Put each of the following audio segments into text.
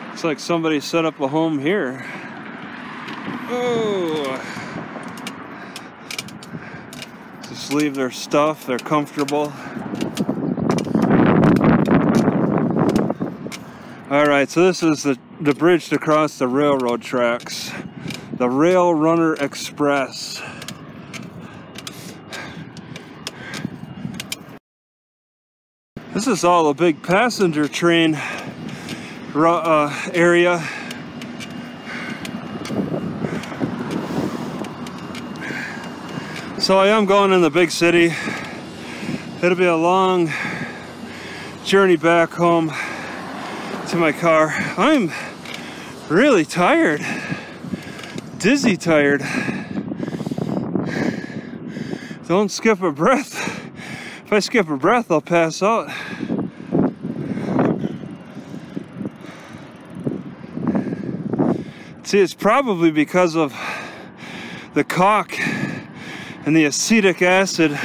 Looks like somebody set up a home here. Oh, just leave their stuff. They're comfortable. All right, so this is the bridge to cross the railroad tracks, the Railrunner Express. This is all a big passenger train area. So I am going in the big city. It'll be a long journey back home to my car. I'm really tired, dizzy tired. Don't skip a breath. If I skip a breath, I'll pass out. See, it's probably because of the caulk and the acetic acid.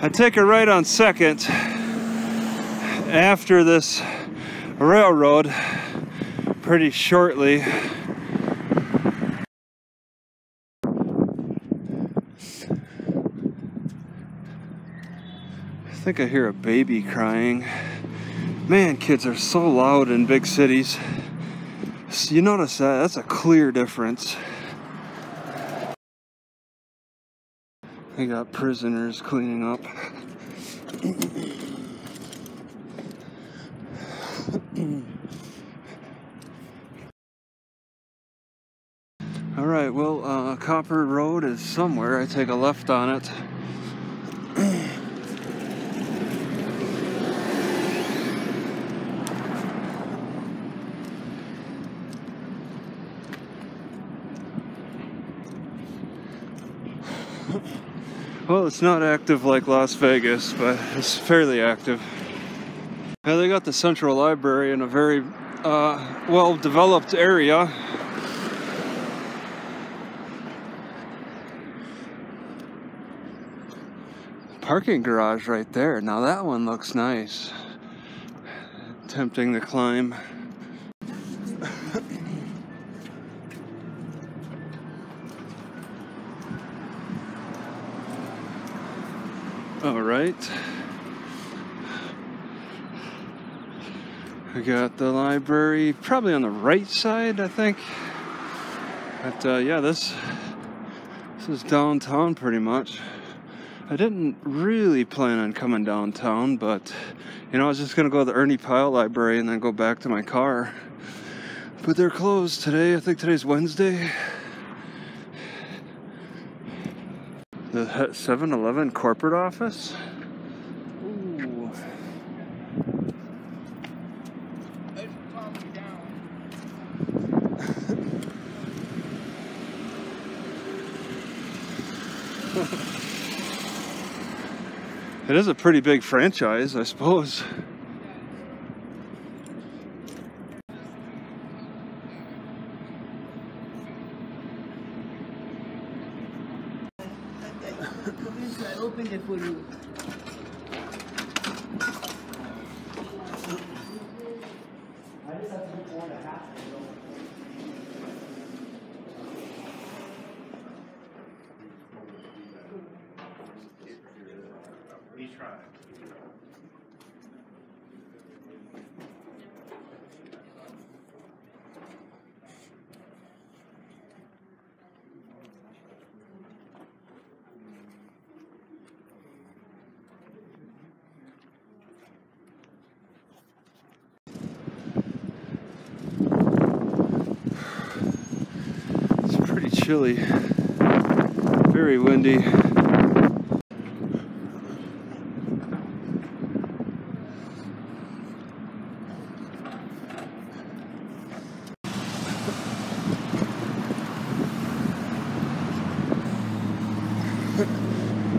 I take a right on Second after this railroad pretty shortly. I think I hear a baby crying. Man, kids are so loud in big cities. You notice that? That's a clear difference. They got prisoners cleaning up. All right, well, Copper Road is somewhere. I take a left on it. Well, it's not active like Las Vegas, but it's fairly active. Yeah, they got the Central Library in a very well-developed area. Parking garage right there. Now that one looks nice. Tempting to climb. All right. We got the library probably on the right side, I think. But yeah, this is downtown pretty much. I didn't really plan on coming downtown, but you know, I was just gonna go to the Ernie Pyle Library and then go back to my car. But they're closed today. I think today's Wednesday. The 7-Eleven corporate office. Ooh. It is a pretty big franchise, I suppose. I opened it for you. I just have to get 1.5. He's trying. Chilly, very windy.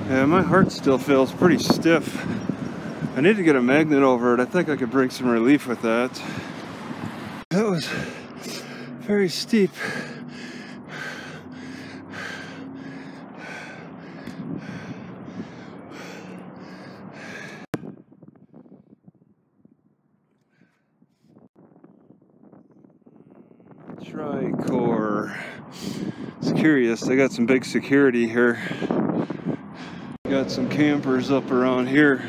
Yeah, my heart still feels pretty stiff. I need to get a magnet over it. I think I could bring some relief with that. That was very steep. Tricore. It's curious, they got some big security here. Got some campers up around here.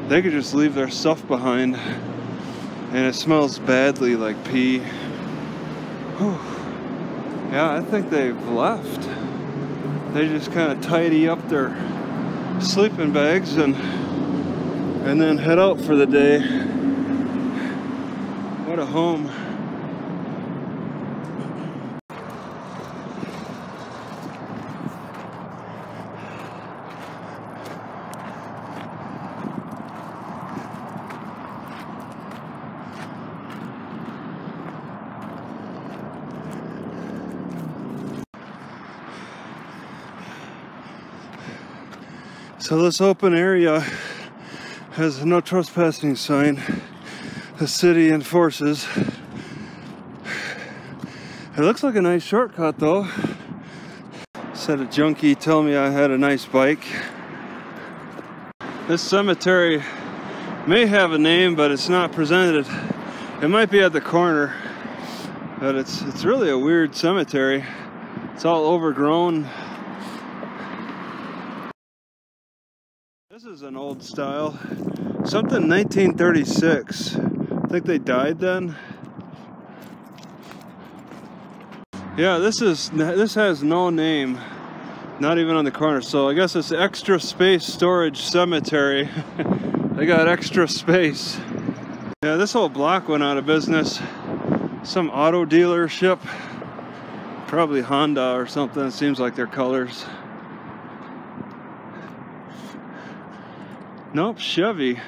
They could just leave their stuff behind, and it smells badly like pee. Whew. Yeah, I think they've left. They just kind of tidy up their sleeping bags and then head out for the day. What a home. So this open area has a no trespassing sign the city enforces. It looks like a nice shortcut though. Said a junkie told me I had a nice bike. This cemetery may have a name, but it's not presented. It might be at the corner, but it's really a weird cemetery. It's all overgrown. This is an old style, something 1936. I think they died then. Yeah, this has no name, not even on the corner. So I guess it's extra space storage cemetery. They got extra space. Yeah, this whole block went out of business. Some auto dealership, probably Honda or something. It seems like their colors. Nope, Chevy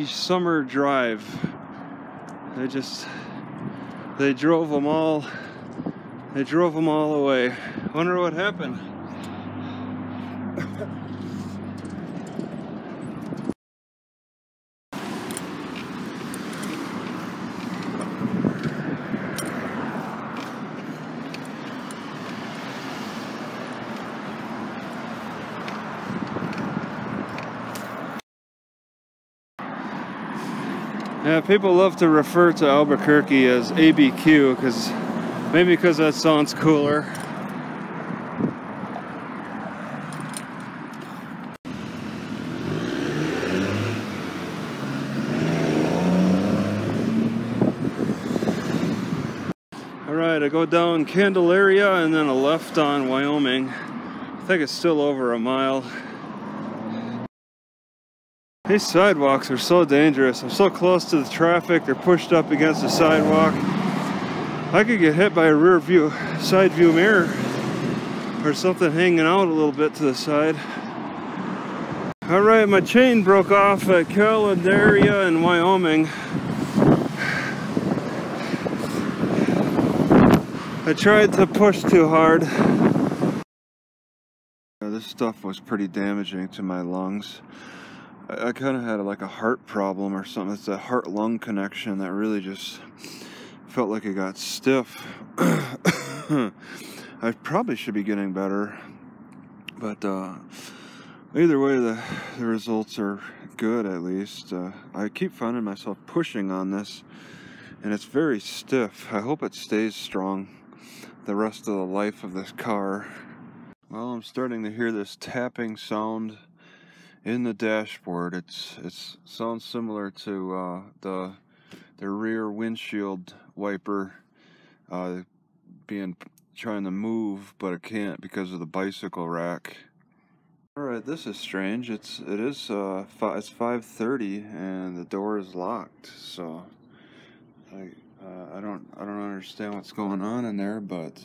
Summer Drive. They drove them all away. Wonder what happened. Yeah, people love to refer to Albuquerque as ABQ because that sounds cooler. Alright, I go down Candelaria and then a left on Wyoming. I think it's still over a mile. These sidewalks are so dangerous. I'm so close to the traffic, they're pushed up against the sidewalk. I could get hit by a side view mirror or something hanging out a little bit to the side. Alright, my chain broke off at Candelaria in Wyoming. I tried to push too hard. This stuff was pretty damaging to my lungs. I kind of had like a heart problem or something. It's a heart-lung connection that really just felt like it got stiff. I probably should be getting better, but either way, the results are good at least. I keep finding myself pushing on this, and it's very stiff. I hope it stays strong the rest of the life of this car. Well, I'm starting to hear this tapping sound in the dashboard. It sounds similar to the rear windshield wiper trying to move, but it can't because of the bicycle rack. All right, this is strange. It's 5:30 and the door is locked. So I don't understand what's going on in there, but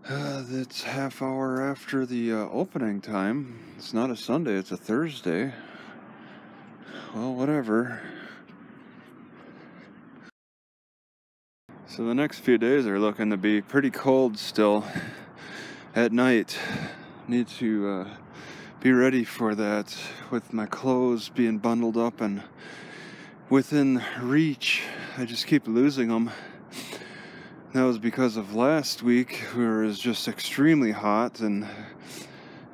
it's half hour after the opening time. It's not a Sunday, it's a Thursday. Well, whatever. So the next few days are looking to be pretty cold still at night. Need to be ready for that with my clothes being bundled up and within reach. I just keep losing them. That was because of last week where it was just extremely hot and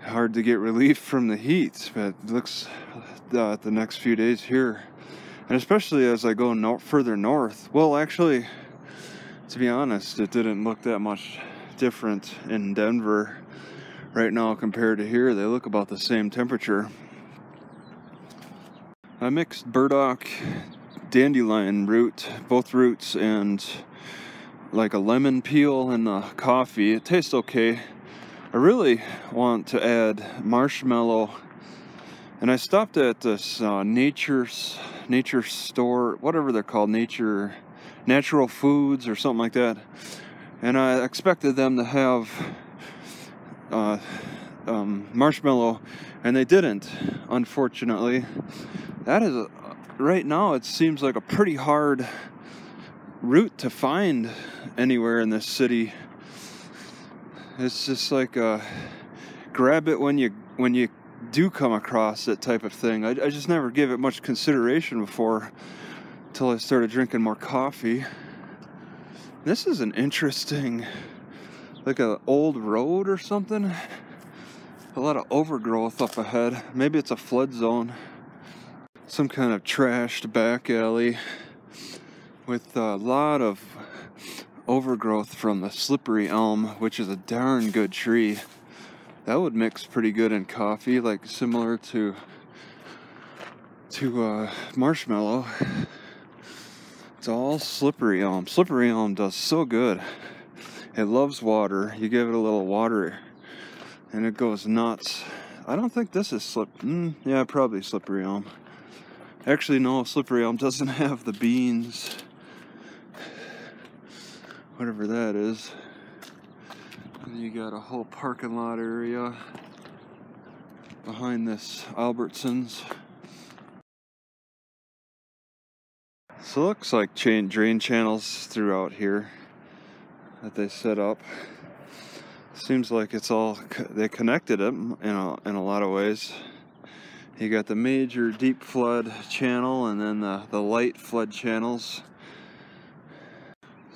hard to get relief from the heat. But it looks the next few days here And especially as I go further north. Well, actually, to be honest, it didn't look that much different in Denver right now compared to here. They look about the same temperature. I mixed burdock, dandelion root, both roots, and like a lemon peel in the coffee. It tastes okay. I really want to add marshmallow, and I stopped at this nature store, whatever they're called, natural foods or something like that, and I expected them to have marshmallow, and they didn't, unfortunately. That is right now it seems like a pretty hard route to find anywhere in this city. It's just like grab it when you do come across that type of thing. I just never gave it much consideration before until I started drinking more coffee. This is an interesting, like an old road or something. A lot of overgrowth up ahead. Maybe it's a flood zone. Some kind of trashed back alley with a lot of overgrowth from the slippery elm, which is a darn good tree. That would mix pretty good in coffee, like similar to marshmallow. It's all slippery elm. Slippery elm does so good. It loves water. You give it a little water and it goes nuts. I don't think this is yeah, probably slippery elm. Actually, no, slippery elm doesn't have the beans. Whatever that is. And you got a whole parking lot area behind this Albertsons. So it looks like drain channels throughout here that they set up. Seems like it's all, they connected them in a lot of ways. You got the major deep flood channel and then the light flood channels.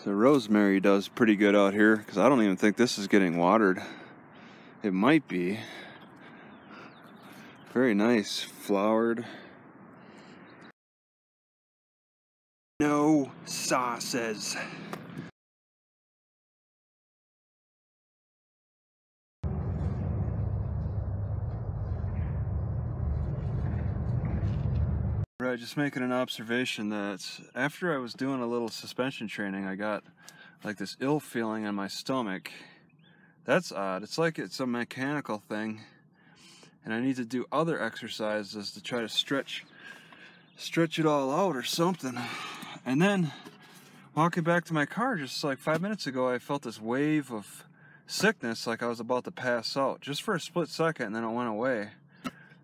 So rosemary does pretty good out here because I don't even think this is getting watered. It might be. Very nice, flowered. No sauces. Right, just making an observation that after I was doing a little suspension training, I got like this ill feeling in my stomach. That's odd. It's like it's a mechanical thing, and I need to do other exercises to try to stretch it all out or something. And then walking back to my car just like 5 minutes ago, I felt this wave of sickness, like I was about to pass out, just for a split second, and then it went away.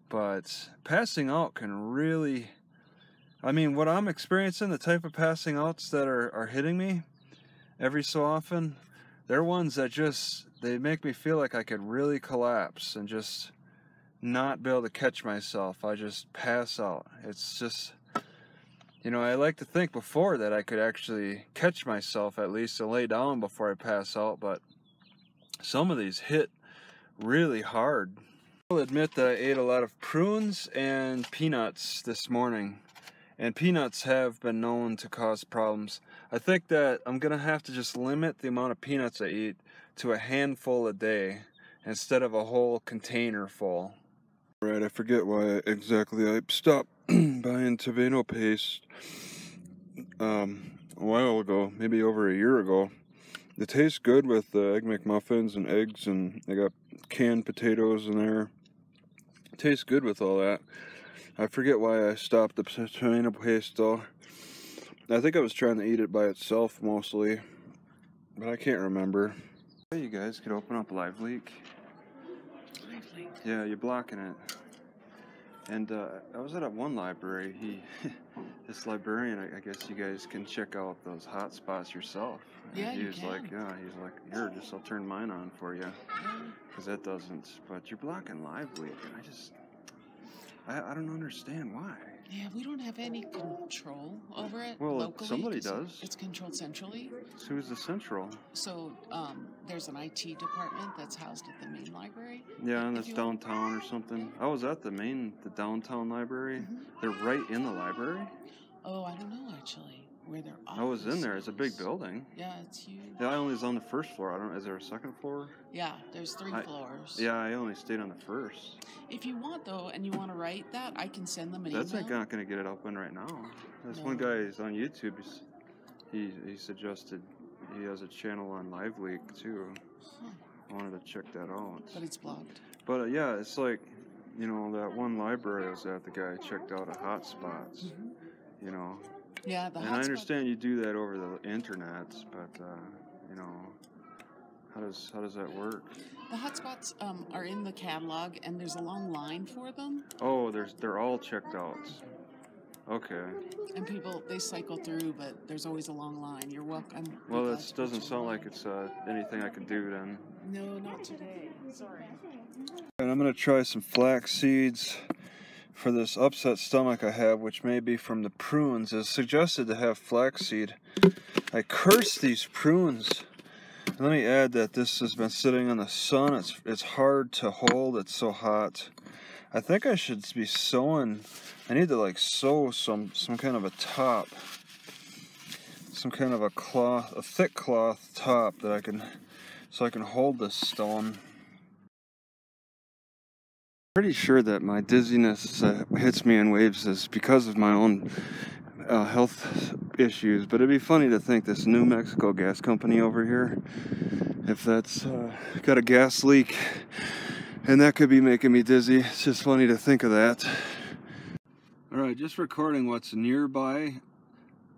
But passing out can really, I mean, what I'm experiencing, the type of passing outs that are hitting me every so often, they're ones that they make me feel like I could really collapse and just not be able to catch myself. I just pass out. It's just, you know, I like to think before that I could actually catch myself at least and lay down before I pass out, but some of these hit really hard. I'll admit that I ate a lot of prunes and peanuts this morning. And peanuts have been known to cause problems. I think that I'm going to have to just limit the amount of peanuts I eat to a handful a day instead of a whole container full. Right, I forget why exactly I stopped buying tomato paste a while ago, maybe over a year ago. It tastes good with Egg McMuffins and eggs, and they got canned potatoes in there. It tastes good with all that. I forget why I stopped the tomato paste though. I think I was trying to eat it by itself mostly, but I can't remember. Hey, you guys could open up Live Leak. Live Leak? Yeah, you're blocking it. And I was at one library. This librarian, I guess you guys can check out those hot spots yourself. Yeah, he you was can. like, yeah, he's like, here, just I'll turn mine on for you, because that doesn't. But you're blocking Live Leak, and I don't understand why. Yeah, we don't have any control over it Well, locally. somebody does. It's controlled centrally. So who's the central? So there's an IT department that's housed at the main library. Yeah, and that's downtown or something. I was at the downtown library. They're right in the library? Oh, I don't know actually where their office I was in there. It's a big is. building. Yeah, it's huge. Yeah, I only was on the first floor. I don't. Is there a second floor? Yeah, there's 3 floors. Yeah, I only stayed on the first. If you want though, and you want to write that, I can send them an That's email. not gonna get it open right now. This No. one guy is on YouTube. He suggested he has a channel on Live Leak too. Huh. I wanted to check that out. But it's blocked. But yeah, it's like, you know, that one library I was at, the guy checked out a hotspots. Mm-hmm. You know. Yeah, the And I understand you do that over the internet, but you know, how does that work? The hotspots are in the catalog, and there's a long line for them. Oh, they're all checked out. Okay. And people, they cycle through, but there's always a long line. You're welcome. Well, that doesn't sound like it's anything I can do then. No, not today. Sorry. And I'm going to try some flax seeds for this upset stomach I have, which may be from the prunes. It's suggested to have flaxseed. I curse these prunes. Let me add that this has been sitting in the sun. It's hard to hold. It's so hot. I think I should be sewing. I need to like sew some kind of a top, some kind of a cloth, a thick cloth top that I can hold this stone. Pretty sure that my dizziness hits me in waves is because of my own health issues, but it'd be funny to think this New Mexico gas company over here, if that's got a gas leak, and that could be making me dizzy. It's just funny to think of that. Alright, just recording what's nearby.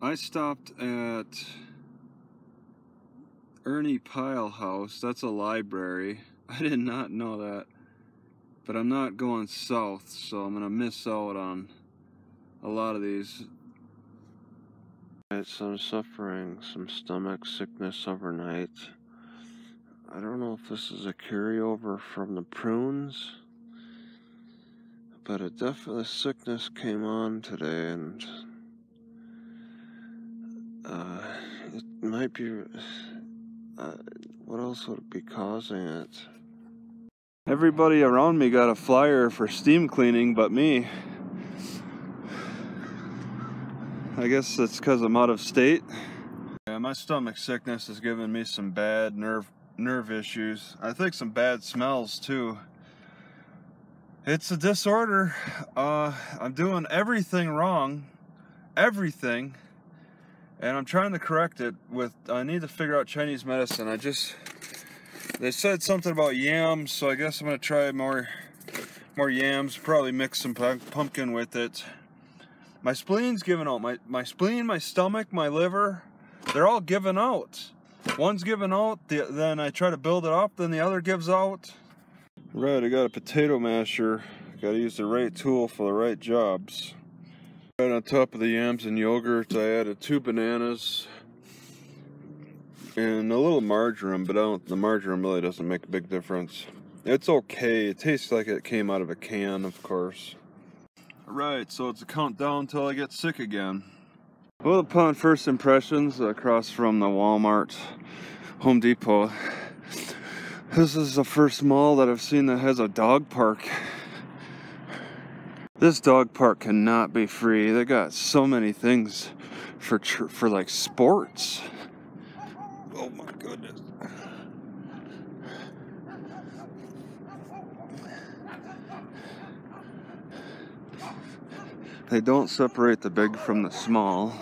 I stopped at Ernie Pyle House. That's a library. I did not know that. But I'm not going south, so I'm going to miss out on a lot of these. So I'm suffering some stomach sickness overnight. I don't know if this is a carryover from the prunes, but the sickness came on today, and it might be, what else would be causing it? Everybody around me got a flyer for steam cleaning but me. I guess it's because I'm out of state. Yeah, my stomach sickness is giving me some bad nerve issues. I think some bad smells too. It's a disorder. I'm doing everything wrong. Everything. And I'm trying to correct it with, I need to figure out Chinese medicine. They said something about yams, so I guess I'm going to try more yams, probably mix some pumpkin with it. My spleen's giving out. My spleen, my stomach, my liver, they're all giving out. One's giving out, then I try to build it up, then the other gives out. Right, I got a potato masher. Got to use the right tool for the right jobs. Right on top of the yams and yogurt, I added 2 bananas. And a little marjoram, but the marjoram really doesn't make a big difference. It's okay. It tastes like it came out of a can, of course. Alright, so it's a countdown till I get sick again. Well, upon first impressions, across from the Walmart Home Depot, this is the first mall that I've seen that has a dog park. This dog park cannot be free. They got so many things for like sports. Oh my goodness. They don't separate the big from the small.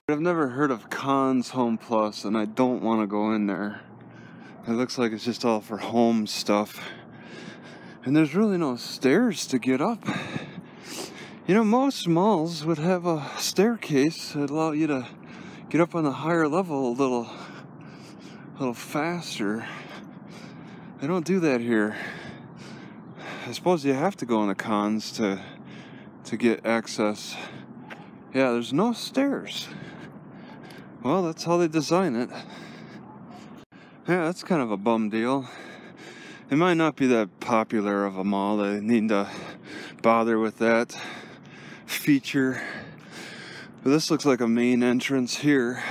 I've never heard of Conn's Home Plus, and I don't want to go in there. It looks like it's just all for home stuff. And there's really no stairs to get up. You know, most malls would have a staircase that allow you to get up on the higher level a little faster. They don't do that here. I suppose you have to go in the Cons to get access. Yeah, there's no stairs. Well, that's how they design it. Yeah, that's kind of a bum deal. It might not be that popular of a mall. They need to bother with that feature. But this looks like a main entrance here.